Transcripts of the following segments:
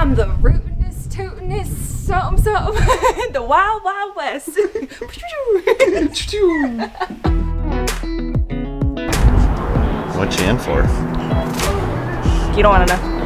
I'm the rootinest, tootinest, something, something. The Wild Wild West. What you in for? You don't want to know.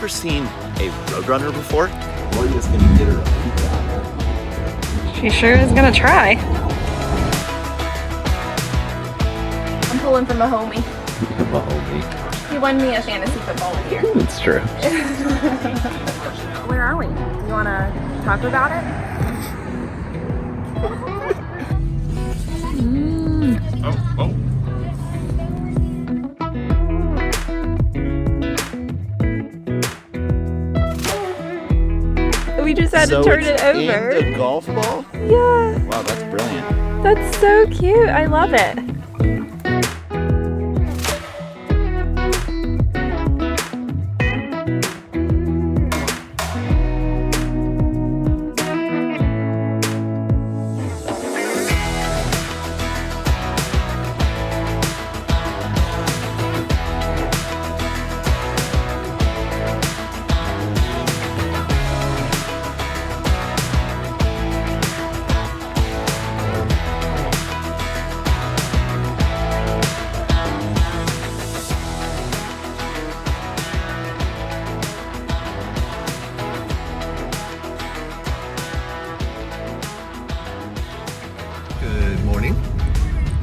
Seen a Roadrunner before? Gloria's gonna get her a pizza. She sure is gonna try. I'm pulling from a homie. He won me a fantasy football this year. It's true. Where are we? You wanna talk about it? Oh. We just had to turn it over. In the golf ball? Yeah. Wow, that's brilliant. That's so cute. I love it.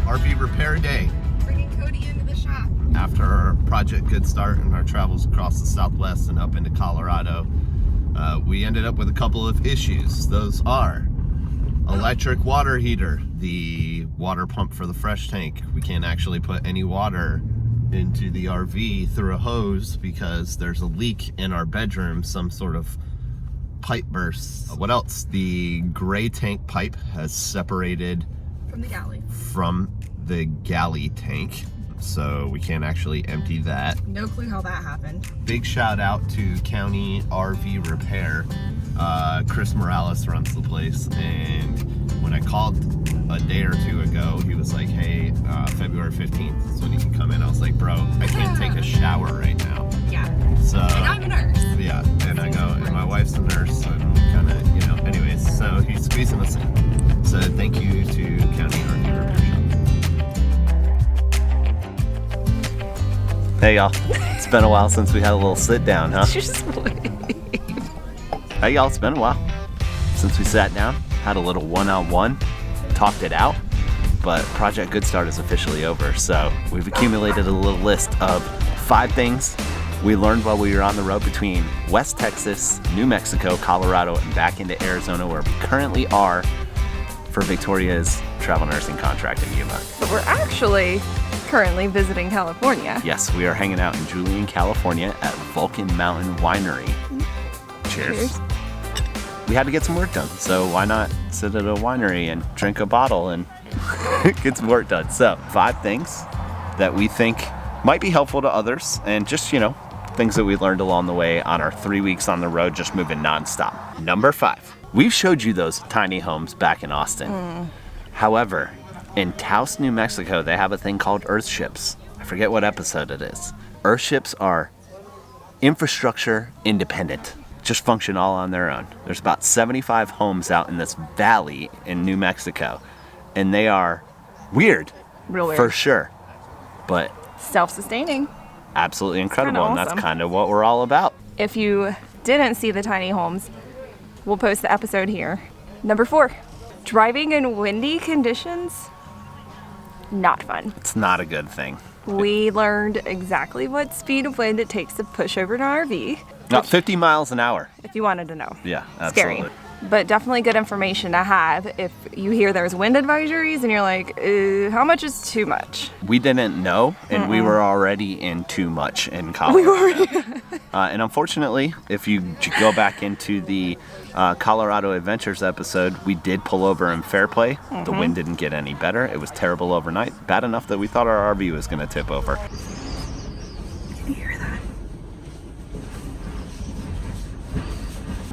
RV repair day. Bringing Kodi into the shop. After our Project Good Start and our travels across the Southwest and up into Colorado, we ended up with a couple of issues. Those are electric water heater, the water pump for the fresh tank. We can't actually put any water into the RV through a hose because there's a leak in our bedroom, some sort of pipe burst. What else? The gray tank pipe has separated from the galley tank, so we can't actually empty that. No clue how that happened. Big shout out to County RV Repair. Chris Morales runs the place, and when I called a day or two ago, he was like, hey, February 15th is when you can come in. I was like, bro, I can't take a shower right now. Yeah. So, and I'm a nurse. Yeah, and I go, and my wife's a nurse, so I'm kind of, you know, anyways, so he's squeezing us in. So thank you to County RV Repair Shop. Hey y'all, it's been a while since we had a little sit down, huh? Just wait. Hey y'all, it's been a while since we sat down, had a little one-on-one, talked it out, but Project Good Start is officially over, so we've accumulated a little list of 5 things we learned while we were on the road between West Texas, New Mexico, Colorado, and back into Arizona, where we currently are for Victoria's travel nursing contract in Yuma. But we're actually currently visiting California. Yes, we are hanging out in Julian, California at Vulcan Mountain Winery. Cheers. We had to get some work done, so why not sit at a winery and drink a bottle and get some work done. So 5 things that we think might be helpful to others, and just, you know, things that we learned along the way on our 3 weeks on the road, just moving nonstop. Number 5, we've showed you those tiny homes back in Austin. However, in Taos, New Mexico, they have a thing called Earthships. I forget what episode it is. Earthships are infrastructure independent, just function all on their own. There's about 75 homes out in this valley in New Mexico, and they are weird. Real weird. For sure. But self-sustaining. Absolutely incredible, and awesome. that's kind of what we're all about. If you didn't see the tiny homes, we'll post the episode here. Number 4, driving in windy conditions, not fun. It's not a good thing. We learned exactly what speed of wind it takes to push over an RV. Not 50 miles an hour. If you wanted to know. Yeah, absolutely. Scary. but definitely good information to have if you hear there's wind advisories and you're like, how much is too much? We didn't know, and we were already in too much in Colorado. And unfortunately, if you go back into the Colorado Adventures episode, we did pull over in Fairplay. The wind didn't get any better. It was terrible overnight, bad enough that we thought our RV was going to tip over. Can you hear that?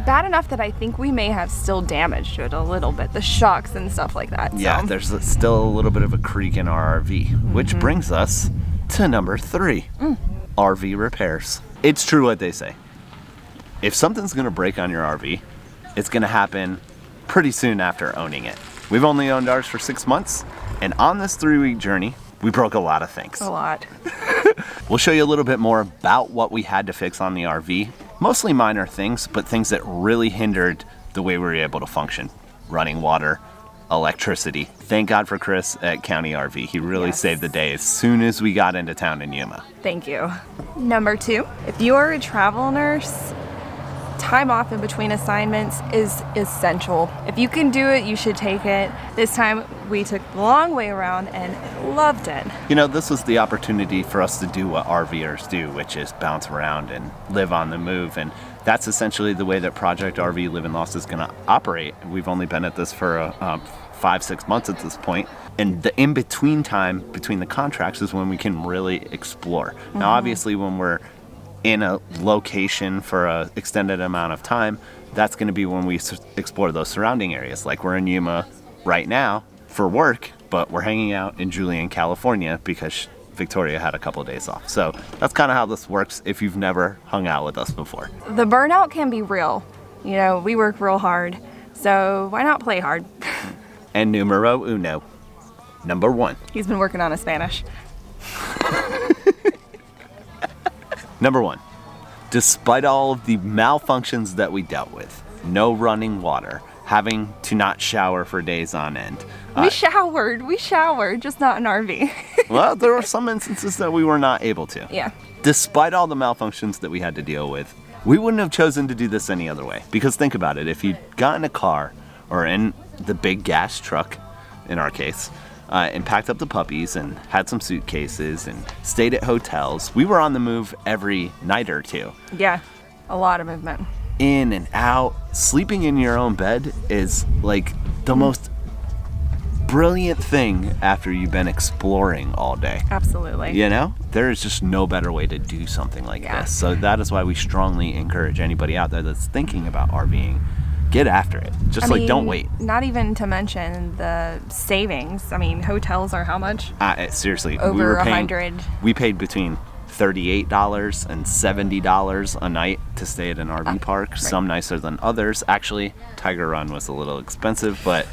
Bad enough that I think we may have still damaged it a little bit, the shocks and stuff like that. Yeah, so. there's still a little bit of a creak in our RV, which brings us to number 3, RV repairs. It's true what they say. If something's going to break on your RV, it's going to happen pretty soon after owning it. We've only owned ours for 6 months, and on this 3-week journey, we broke a lot of things. A lot. We'll show you a little bit more about what we had to fix on the RV. Mostly minor things, but things that really hindered the way we were able to function. Running water, electricity. Thank God for Chris at County RV. He really saved the day as soon as we got into town in Yuma. Thank you. Number 2, if you are a travel nurse, time off in between assignments is essential. If you can do it, you should take it. This time we took the long way around and loved it. You know, this was the opportunity for us to do what RVers do, which is bounce around and live on the move. And that's essentially the way that Project RV Live and Lost is going to operate. We've only been at this for 5-6 months at this point. And the in-between time between the contracts is when we can really explore. Now, obviously, when we're in a location for an extended amount of time, that's going to be when we explore those surrounding areas. Like we're in Yuma right now for work, but we're hanging out in Julian, California because Victoria had a couple of days off. So that's kind of how this works if you've never hung out with us before. The burnout can be real. You know, we work real hard, so why not play hard? And numero uno, number 1. He's been working on his Spanish. Number 1, despite all of the malfunctions that we dealt with, no running water, having to not shower for days on end. We showered, just not in RV. Well, there were some instances that we were not able to. Yeah. Despite all the malfunctions that we had to deal with, we wouldn't have chosen to do this any other way. Because think about it, if you got in a car or in the big gas truck, in our case, and packed up the puppies and had some suitcases and stayed at hotels, we were on the move every night or two. Yeah, a lot of movement. In and out. Sleeping in your own bed is like the most brilliant thing after you've been exploring all day. Absolutely. You know, there is just no better way to do something like this. So that is why we strongly encourage anybody out there that's thinking about RVing, get after it. Just don't wait. Not even to mention the savings. I mean, hotels are how much? Seriously, over we were paying, 100. We paid between $38 and $70 a night to stay at an RV park. Right. Some nicer than others. Actually, Tiger Run was a little expensive, but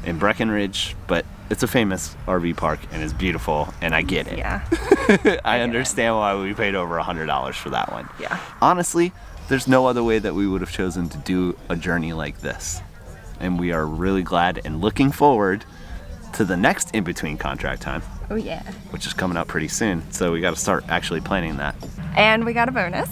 in Breckenridge, but it's a famous RV park and it's beautiful, and I get it. Yeah. I understand why we paid over $100 for that one. Yeah. Honestly, there's no other way that we would have chosen to do a journey like this. And we are really glad and looking forward to the next in-between contract time. Oh yeah. Which is coming up pretty soon. So we got to start actually planning that. And we got a bonus.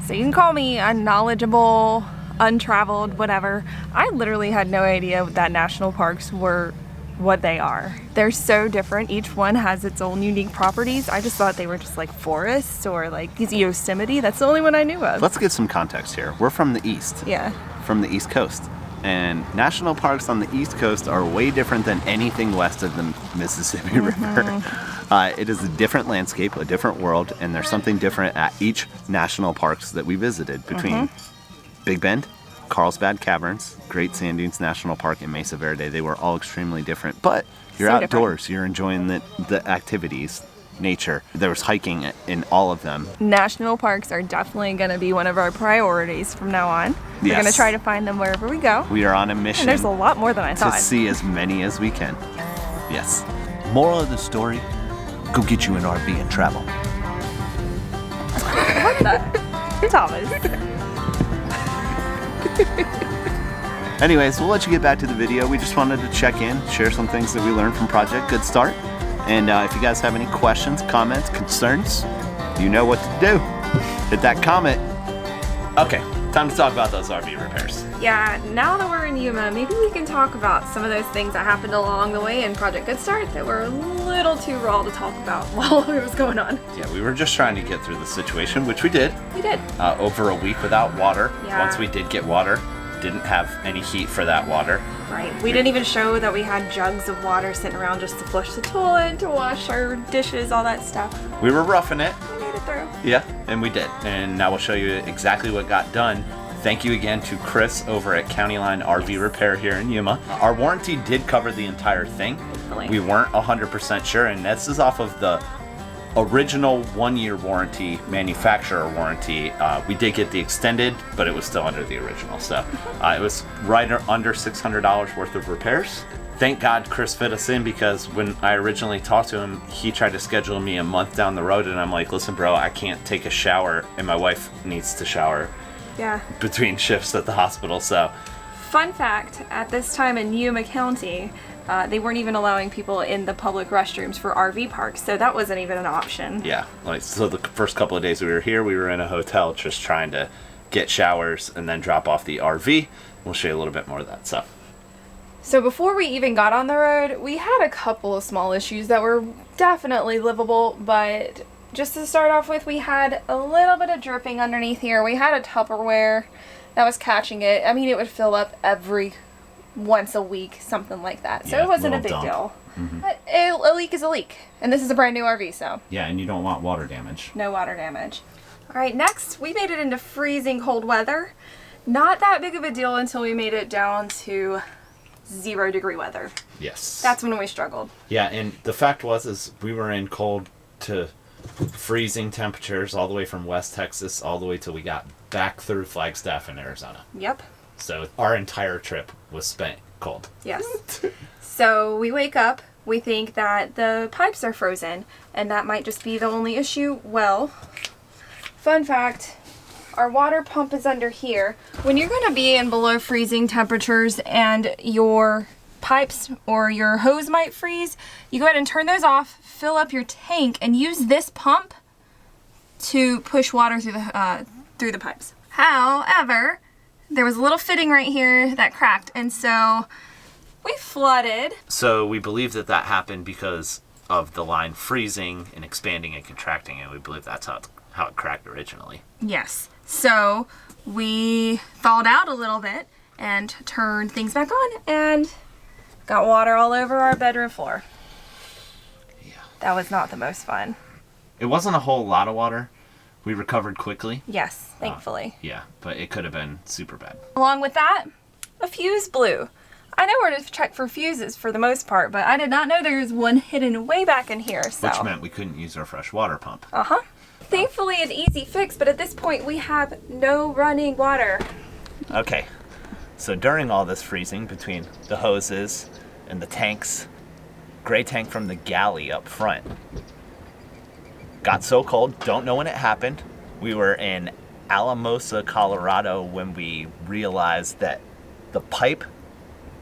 So you can call me unknowledgeable, untraveled, whatever. I literally had no idea that national parks were what they are. They're so different. Each one has its own unique properties. I just thought they were just like forests or like Yosemite. That's the only one I knew of. Let's get some context here. We're from the East. Yeah. From the East Coast. And national parks on the East Coast are way different than anything west of the Mississippi River. It is a different landscape, a different world, and there's something different at each national parks that we visited between Big Bend, Carlsbad Caverns, Great Sand Dunes National Park, and Mesa Verde. They were all extremely different, but you're so outdoors, different. You're enjoying the activities, nature. There was hiking in all of them. National parks are definitely going to be one of our priorities from now on. We're going to try to find them wherever we go. We are on a mission. And there's a lot more than I thought. To see as many as we can. Yes. Moral of the story, go get you an RV and travel. What the? Thomas. Anyways, we'll let you get back to the video. We just wanted to check in, share some things that we learned from Project Good Start. And if you guys have any questions, comments, concerns, you know what to do. Hit that comment. Okay, Time to talk about those RV repairs. Yeah, now that we're in Yuma, maybe we can talk about some of those things that happened along the way in Project Good Start that were a little too raw to talk about while it was going on. Yeah, we were just trying to get through the situation, which we did. We did. Over a week without water. Yeah. Once we did get water, didn't have any heat for that water. Right. We didn't even show that we had jugs of water sitting around just to flush the toilet, to wash our dishes, all that stuff. We were roughing it. We made it through. Yeah, and we did. And now we'll show you exactly what got done. Thank you again to Chris over at County Line RV Repair here in Yuma. Our warranty did cover the entire thing. Thankfully. We weren't 100% sure, and this is off of the original 1-year warranty, manufacturer warranty. We did get the extended, but it was still under the original. So it was right under $600 worth of repairs. Thank God Chris fit us in, because when I originally talked to him, he tried to schedule me a month down the road, and I'm like, listen, bro, I can't take a shower, and my wife needs to shower between shifts at the hospital. So fun fact, at this time in Yuma County, they weren't even allowing people in the public restrooms for RV parks, so that wasn't even an option. yeah, like, so the first couple of days we were here, we were in a hotel just trying to get showers and then drop off the RV. We'll show you a little bit more of that. So before we even got on the road, we had a couple of small issues that were definitely livable, but just to start off with, we had a little bit of dripping underneath here. We had a Tupperware that was catching it. I mean, it would fill up every once a week, something like that. So Yeah, it wasn't a little big dump. deal. But a leak is a leak. And this is a brand new RV, so Yeah, and you don't want water damage. no water damage. All right, next, we made it into freezing cold weather. Not that big of a deal until we made it down to 0-degree weather. Yes. That's when we struggled. Yeah, and the fact was we were in cold to freezing temperatures all the way from West Texas all the way till we got back through Flagstaff in Arizona. Yep. So our entire trip was spent cold. Yes. So we wake up, we think that the pipes are frozen, and that might just be the only issue. Well, fun fact, our water pump is under here. When you're going to be in below freezing temperatures and your pipes or your hose might freeze, you go ahead and turn those off, fill up your tank, and use this pump to push water through the pipes. However, there was a little fitting right here that cracked, and so we flooded. So we believe that happened because of the line freezing and expanding and contracting, and we believe that's how it cracked originally. Yes. So we thawed out a little bit and turned things back on and got water all over our bedroom floor. Yeah. That was not the most fun. It wasn't a whole lot of water. We recovered quickly. Yes, thankfully. Yeah, but it could have been super bad. Along with that, a fuse blew. I know where to check for fuses for the most part, but I did not know there was one hidden way back in here. So. Which meant we couldn't use our fresh water pump. Uh-huh. Thankfully, an easy fix, but at this point, we have no running water. Okay, so during all this freezing between the hoses and the tanks, gray tank from the galley up front got so cold, don't know when it happened. We were in Alamosa, Colorado when we realized that the pipe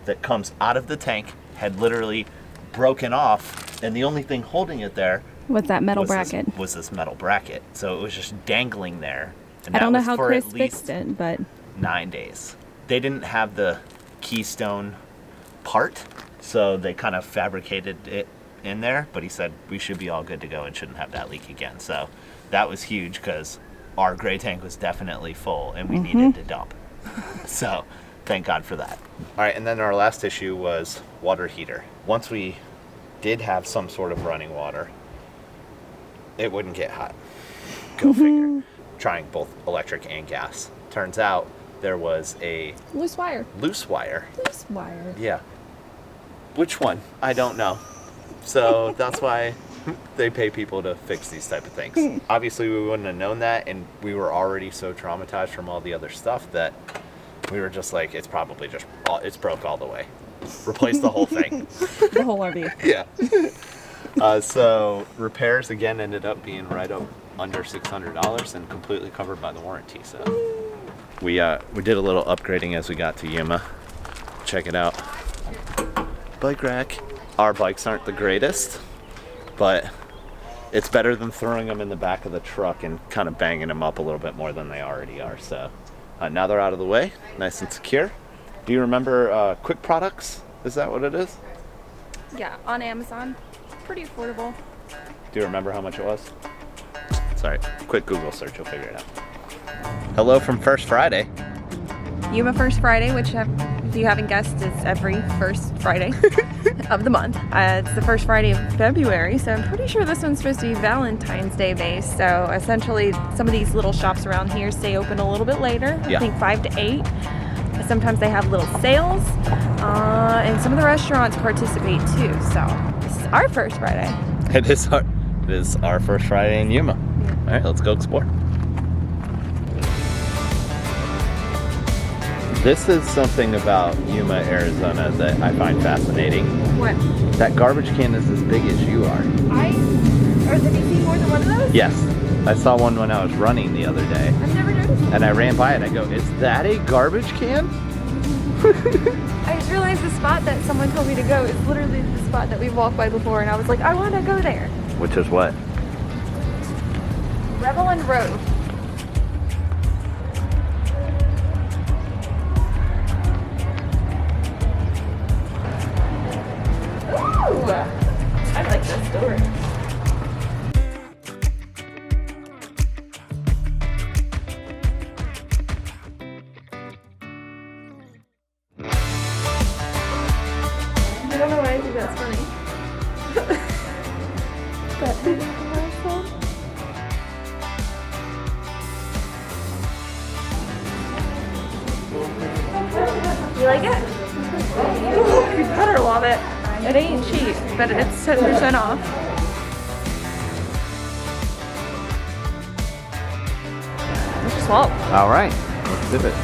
that comes out of the tank had literally broken off, and the only thing holding it there was that metal bracket. Was this metal bracket. So it was just dangling there. And I don't know was how for Chris at least fixed it, but 9 days. They didn't have the keystone part, so they kind of fabricated it in there, but he said we should be all good to go and shouldn't have that leak again. So that was huge because our gray tank was definitely full and we needed to dump. So thank God for that. All right, and then our last issue was water heater. Once we did have some sort of running water, it wouldn't get hot. Go figure. Trying both electric and gas. Turns out there was a loose wire. Loose wire. Loose wire. Yeah. Which one? I don't know. So that's why they pay people to fix these type of things. Obviously, we wouldn't have known that, and we were already so traumatized from all the other stuff that we were just like, it's probably just, it's broke all the way. Replace the whole thing. The whole RV. Yeah. So repairs again ended up being right up under $600 and completely covered by the warranty. So we did a little upgrading as we got to Yuma. Check it out. Bike rack. Our bikes aren't the greatest, but it's better than throwing them in the back of the truck and kind of banging them up a little bit more than they already are. So Now they're out of the way, nice and secure. Do you remember Quick Products? Is that what it is? Yeah, on Amazon. Pretty affordable. Do you remember how much it was? Sorry, quick Google search, you'll figure it out. Hello from First Friday. Yuma First Friday, which if you haven't guessed is every first Friday of the month. It's the first Friday of February, so I'm pretty sure this one's supposed to be Valentine's Day based. So essentially some of these little shops around here stay open a little bit later. Yeah. I think 5 to 8. Sometimes they have little sales, and some of the restaurants participate too. So this is our first Friday. It is our first Friday in Yuma. Yeah. All right, let's go explore. This is something about Yuma, Arizona that I find fascinating. What? That garbage can is as big as you are. Or have you seen more than one of those? Yes, I saw one when I was running the other day. I've never noticed that. And I ran by it, I go, is that a garbage can? I just realized the spot that someone told me to go is literally the spot that we've walked by before, and I was like, I want to go there. Which is what? Revel and Rove. Ooh, I like this store. I don't know why I think that's funny. You like it? You better love it. It ain't cheap, but it's 10% off. Let's swap. All right, let's do it.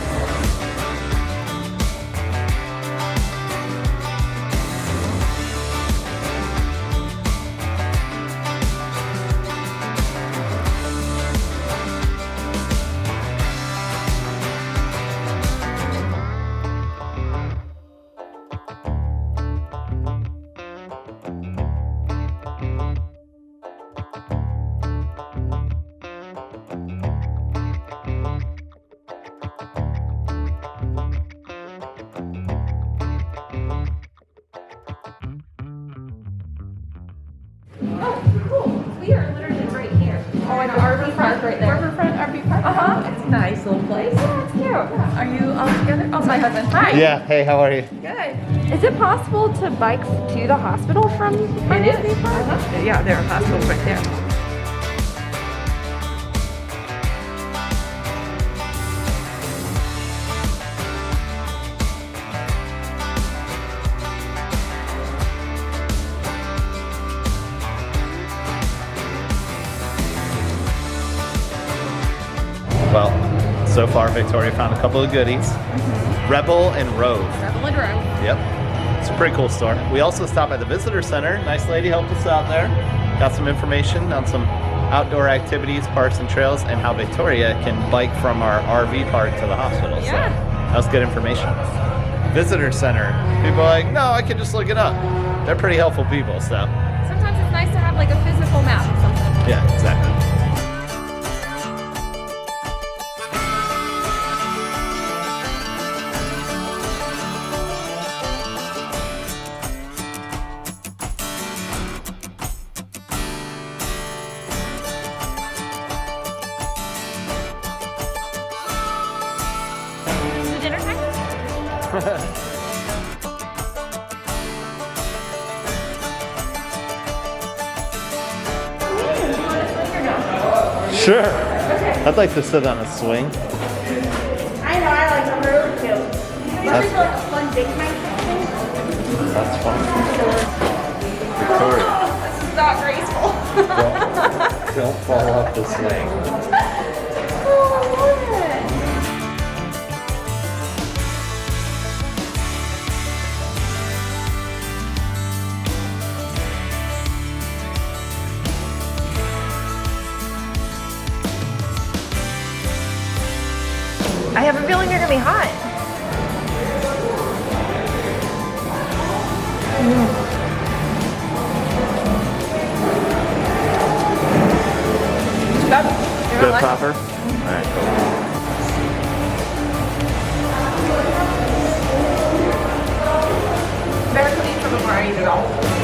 We are literally right here. Oh, and RV park right there. Riverfront RV park? Uh-huh. It's a nice little place. Yeah, it's cute. Are you all together? Oh, my husband. Hi. Yeah, hey, how are you? Good. Is it possible to bike to the hospital from the RV park? Uh-huh. Yeah, there are hospitals right there. Well, so far Victoria found a couple of goodies. Rebel and Rove. Revel and Rove. Yep. It's a pretty cool store. We also stopped by the visitor center. Nice lady helped us out there. Got some information on some outdoor activities, parks and trails, and how Victoria can bike from our RV park to the hospital. Yeah. So that was good information. Visitor center. People are like, no, I can just look it up. They're pretty helpful people, so. Sometimes it's nice to have like a physical map or something. Yeah, exactly. Is it dinner time? Sure. I'd like to sit on a swing. I know, I like them really too. You want to That's- do like a fun date night thing? That's fun. Victoria, This is not graceful. don't fall off the swing. Oh, I love it. I have a feeling you're gonna be hot. Good. Good popper? Alright, cool. Better clean from before I eat it all.